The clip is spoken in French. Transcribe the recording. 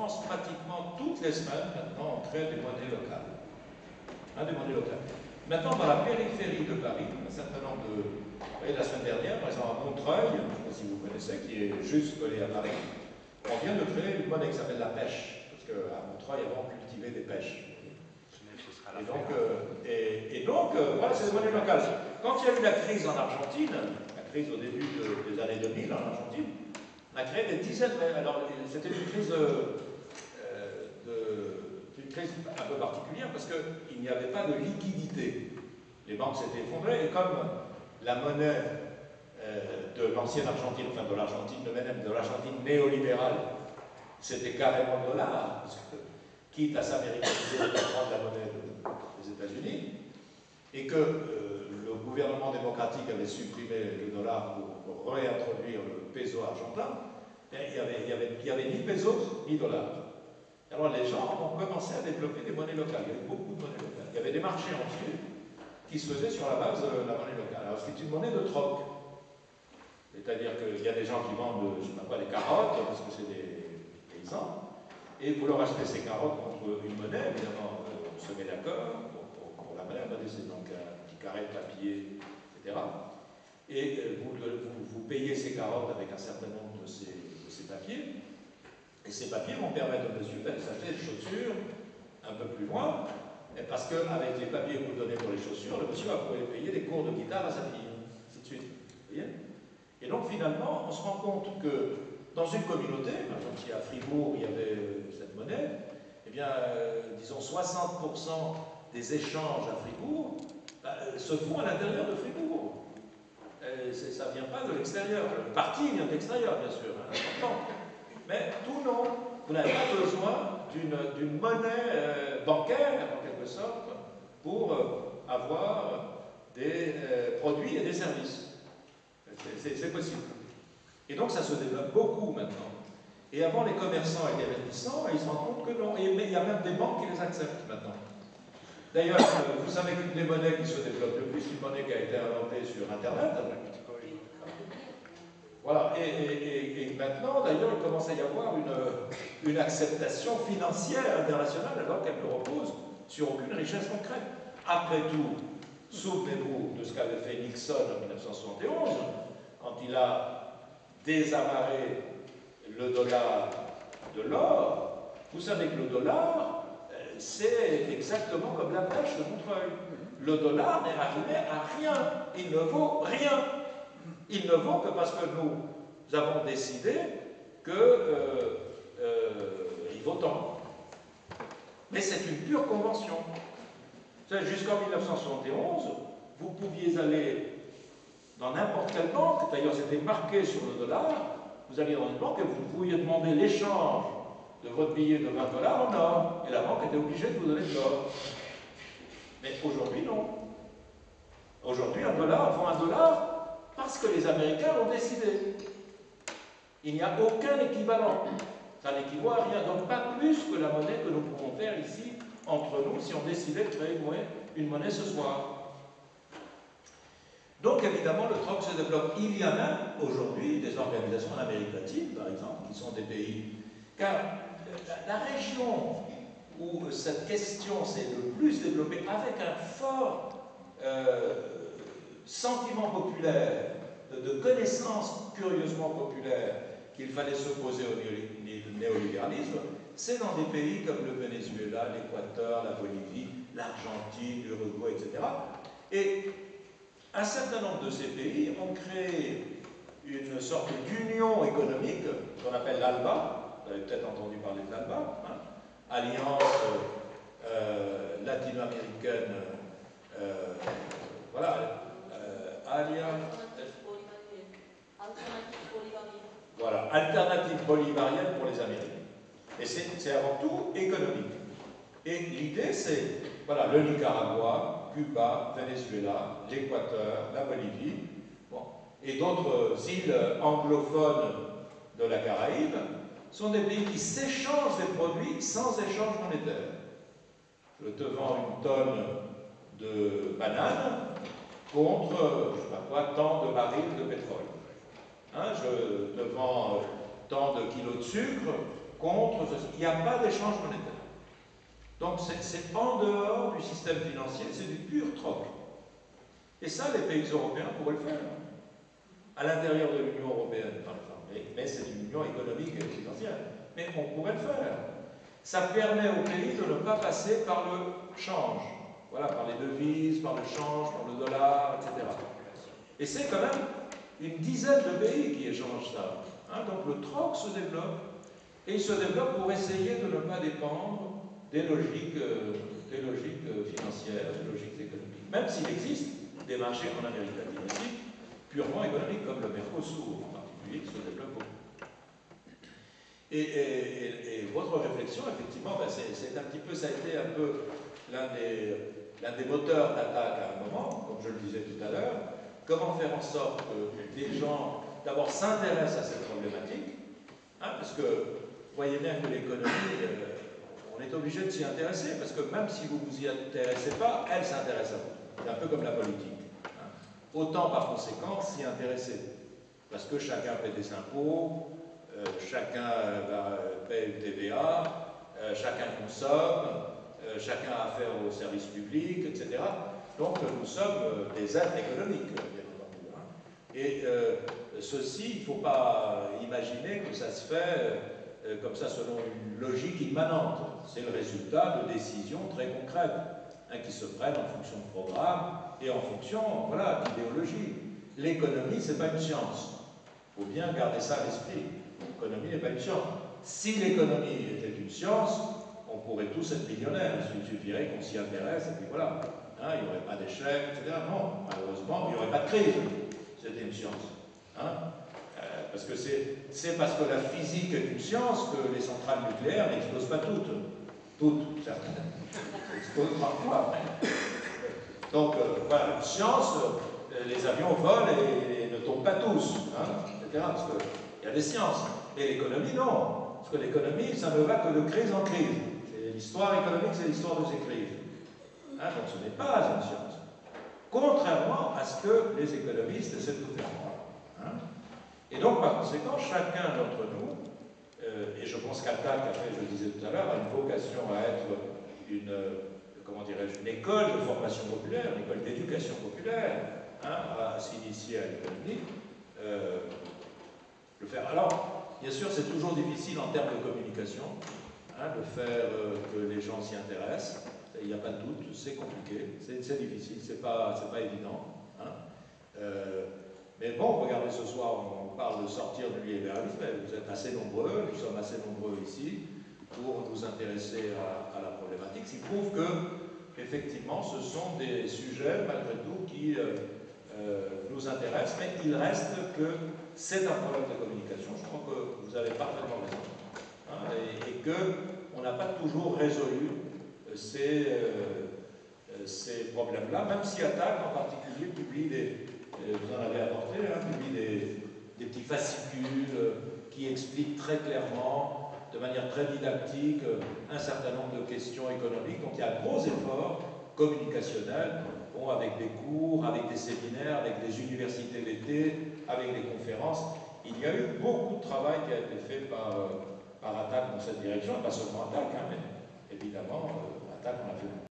France, pratiquement toutes les semaines, maintenant, on crée des monnaies locales. Des monnaies locales. Maintenant, dans la périphérie de Paris, un certain nombre de... Vous voyez, la semaine dernière, par exemple, à Montreuil, je ne sais pas si vous connaissez, qui est juste collé à Paris, on vient de créer une monnaie qui s'appelle la pêche, parce qu'à Montreuil, avant, on cultivait des pêches. Et donc, voilà, c'est des monnaies locales. Quand il y a eu la crise en Argentine, la crise au début des années 2000 en Argentine, on a créé des dizaines, alors c'était une crise un peu particulière parce qu'il n'y avait pas de liquidité. Les banques s'étaient effondrées et comme la monnaie de l'ancienne Argentine, enfin de l'Argentine de l'Argentine néolibérale, c'était carrément le dollar, parce que, quitte à s'américaniser et à prendre la monnaie des États-Unis, et que le gouvernement démocratique avait supprimé le dollar pour réintroduire le peso argentin, il n'y avait ni peso ni dollar. Alors les gens ont commencé à développer des monnaies locales. Il y avait beaucoup de monnaies locales. Il y avait des marchés entiers qui se faisaient sur la base de la monnaie locale. Alors c'est une monnaie de troc. C'est-à-dire qu'il y a des gens qui vendent, je ne sais pas quoi, des carottes, parce que c'est des paysans, et vous leur achetez ces carottes contre une monnaie, évidemment, on se met d'accord pour la monnaie, c'est donc un petit carré de papier, etc. Et vous payez ces carottes avec un certain nombre de ces papiers, et ces papiers vont permettre au monsieur d'aller s'acheter des chaussures un peu plus loin, parce qu'avec les papiers que vous donnez pour les chaussures, le monsieur va pouvoir payer des cours de guitare à sa fille, ainsi de suite. Vous voyez? Et donc finalement, on se rend compte que dans une communauté, par exemple si à Fribourg il y avait cette monnaie, eh bien, disons 60% des échanges à Fribourg se font à l'intérieur de Fribourg. Ça ne vient pas de l'extérieur. Le parti vient de l'extérieur, bien sûr, hein, important. Mais tout non. Vous n'avez pas besoin d'une monnaie bancaire, en quelque sorte, pour avoir des produits et des services. C'est possible. Et donc ça se développe beaucoup maintenant. Et avant, les commerçants étaient réticents, et ils se rendent compte que non. Mais il y a même des banques qui les acceptent maintenant. D'ailleurs, vous savez qu'une des monnaies qui se développe le plus, une monnaie qui a été inventée sur Internet. Voilà, et maintenant, d'ailleurs, il commence à y avoir une acceptation financière internationale alors qu'elle ne repose sur aucune richesse concrète. Après tout, souvenez-vous de ce qu'avait fait Nixon en 1971, quand il a désamarré le dollar de l'or. Vous savez que le dollar, c'est exactement comme la pêche de Montreuil. Le dollar n'est arrivé à rien, il ne vaut rien. Il ne vaut que parce que nous avons décidé qu'il vaut tant. Mais c'est une pure convention. Jusqu'en 1971, vous pouviez aller dans n'importe quelle banque, d'ailleurs c'était marqué sur le dollar, vous alliez dans une banque et vous pouviez demander l'échange de votre billet de 20 $ en or, et la banque était obligée de vous donner de l'or. Mais aujourd'hui, non. Aujourd'hui, un dollar vaut un dollar parce que les Américains l'ont décidé. Il n'y a aucun équivalent. Ça n'équivaut à rien. Donc pas plus que la monnaie que nous pouvons faire ici, entre nous, si on décidait de créer une monnaie ce soir. Donc évidemment, le troc se développe. Il y a même aujourd'hui des organisations en Amérique latine, par exemple, qui sont des pays. Car la région où cette question s'est le plus développée, avec un fort sentiment populaire, de connaissance curieusement populaire qu'il fallait s'opposer au néolibéralisme, c'est dans des pays comme le Venezuela, l'Équateur, la Bolivie, l'Argentine, l'Uruguay, etc. Et un certain nombre de ces pays ont créé une sorte d'union économique qu'on appelle l'ALBA. Vous avez peut-être entendu parler de l'ALBA, hein? Alliance latino-américaine, voilà, voilà, alternative bolivarienne pour les Américains. Et c'est avant tout économique. Et l'idée, c'est, voilà, le Nicaragua, Cuba, Venezuela, l'Équateur, la Bolivie, bon, et d'autres îles anglophones de la Caraïbe, sont des pays qui s'échangent des produits sans échange monétaire. Je te vends une tonne de bananes contre, je ne sais pas quoi, tant de barils de pétrole. Hein, je te vends tant de kilos de sucre contre ceci. Il n'y a pas d'échange monétaire. Donc c'est en dehors du système financier, c'est du pur troc. Et ça, les pays européens pourraient le faire. À l'intérieur de l'Union européenne, par exemple. Mais c'est une union économique et financière. Mais on pourrait le faire. Ça permet aux pays de ne pas passer par le change. Voilà, par les devises, par le change, par le dollar, etc. Et c'est quand même une dizaine de pays qui échangent ça. Hein, donc le troc se développe, et il se développe pour essayer de ne pas dépendre des logiques financières, des logiques économiques. Même s'il existe des marchés en Amérique latine aussi, purement économiques, comme le Mercosur en particulier, qui se développe beaucoup. Et votre réflexion, effectivement, ben c'est un petit peu, ça a été un peu l'un des moteurs d'attaque à un moment, comme je le disais tout à l'heure. Comment faire en sorte que des gens, d'abord, s'intéressent à cette problématique, hein, parce que vous voyez bien que l'économie, on est obligé de s'y intéresser, parce que même si vous ne vous y intéressez pas, elle s'intéresse à vous. C'est un peu comme la politique. Hein. Autant, par conséquent, s'y intéresser. Parce que chacun paie des impôts, chacun paie une TVA, chacun consomme, chacun a affaire aux services publics, etc. Donc nous sommes des êtres économiques, bien entendu. Hein. Et ceci, il ne faut pas imaginer que ça se fait comme ça selon une logique immanente. C'est le résultat de décisions très concrètes, hein, qui se prennent en fonction de programmes et en fonction, voilà, d'idéologie. L'économie, ce n'est pas une science. Il faut bien garder ça à l'esprit. L'économie n'est pas une science. Si l'économie était une science, on pourrait tous être millionnaires. Il suffirait qu'on s'y intéresse et puis voilà. Hein, il n'y aurait pas d'échec, etc. Non, malheureusement, il n'y aurait pas de crise. C'était une science. Hein, parce que c'est parce que la physique est une science que les centrales nucléaires n'explosent pas toutes. Toutes, certaines. Elles explosent parfois. Donc, voilà, une science, les avions volent et ne tombent pas tous, hein, etc. Parce qu'il y a des sciences. Et l'économie, non. Parce que l'économie, ça ne va que de crise en crise. L'histoire économique, c'est l'histoire de ces crises. Hein, donc ce n'est pas une science. Contrairement à ce que les économistes essaient de nous faire croire. Hein. Et donc, par conséquent, chacun d'entre nous, et je pense qu'Attac, après, je le disais tout à l'heure, a une vocation à être une, comment dirais-je, une école de formation populaire, une école d'éducation populaire, hein, à s'initier à l'économie, le faire. Alors, bien sûr, c'est toujours difficile en termes de communication, hein, de faire que les gens s'y intéressent. Il n'y a pas de doute, c'est compliqué, c'est difficile, c'est pas évident. Hein. Mais bon, regardez, ce soir, on parle de sortir du libéralisme, vous êtes assez nombreux, nous sommes assez nombreux ici, pour nous intéresser à la problématique, ce qui prouve que, effectivement, ce sont des sujets, malgré tout, qui nous intéressent, mais il reste que c'est un problème de communication, je crois que vous avez parfaitement raison, hein, et qu'on n'a pas toujours résolu ces problèmes-là, même si Attac en particulier publie vous en avez apporté, hein, publie des petits fascicules qui expliquent très clairement, de manière très didactique, un certain nombre de questions économiques. Donc il y a un gros effort communicationnel, bon, avec des cours, avec des séminaires, avec des universités d'été, avec des conférences. Il y a eu beaucoup de travail qui a été fait par Attac dans cette direction, pas seulement Attac, hein, mais évidemment, Attac en a fait beaucoup.